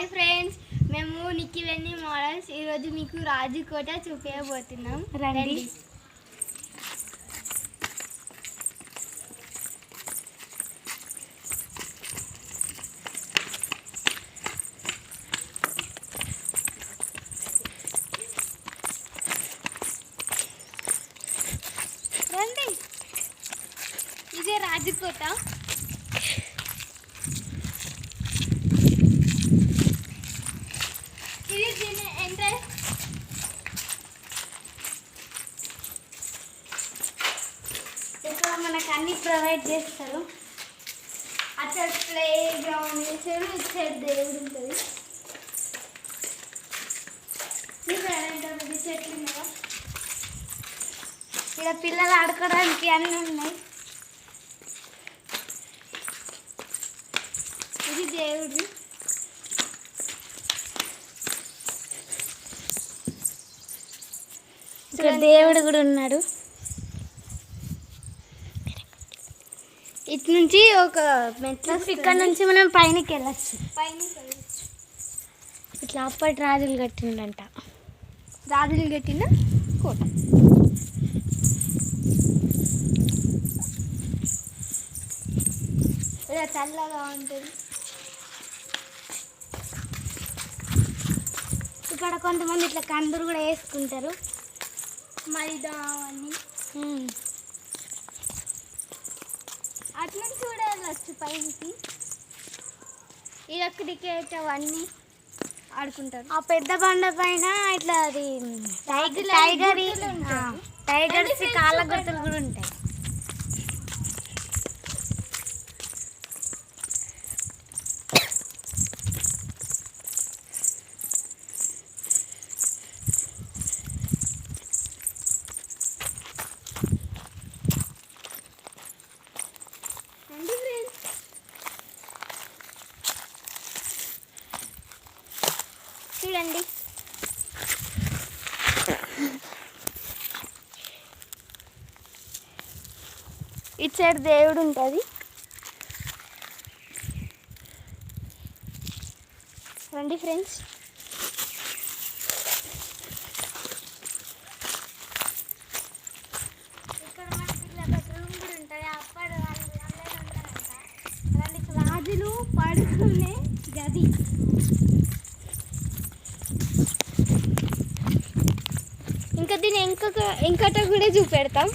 Hi friends, మేము Nikki వెన్నీ models ఈరోజు మీకు రాజకోట చూపించబోతున్నాం. రండి. రండి, ఇదే రాజకోట. ఇది దీని ఎంట్రన్స్. ఇక్కడ మనకు అన్ని ప్రొవైడ్ చేస్తారు. అక్కడ ప్లే గ్రౌండ్ చేసారు, ఇటు సైడ్ దేవుడు ఉంటుంది. చెట్లు ఉన్నాయా, ఇక్కడ పిల్లలు ఆడుకోవడానికి అన్నీ ఉన్నాయి. ఇది దేవుడు. ఇక్కడ దేవుడు కూడా ఉన్నాడు. ఇటు నుంచి ఒక మెట్ల, ఇక్కడ నుంచి మనం పైనకి వెళ్ళచ్చు. ఇట్లా అప్పటి రాజులు కట్టిండంట, రాజులు కట్టిన కోట. ఇలా చల్లగా ఉంటుంది. ఇక్కడ కొంతమంది ఇట్లా కందరు కూడా వేసుకుంటారు. మైదా అని అట్లా కూడా వెళ్ళచ్చు పైకి. ఇక క్రికెట్ అవన్నీ ఆడుకుంటారు. ఆ పెద్ద బండ పైన ఇట్లా అది టైగర్స్ కాళ్ళ గుర్తులు కూడా ఉంటాయి. చూడండి, ఇటు సైడ్ దేవుడు ఉంటుంది. రండి ఫ్రెండ్స్. ఇక్కడ మనకి రూమ్ కూడా ఉంటుంది. అప్పుడు వాళ్ళు అందరూ ఉంటారంట. రండి, రాజులు పడుకునే గది. ఇంకా దీన్ని ఇంకట కూడా చూపెడతాం.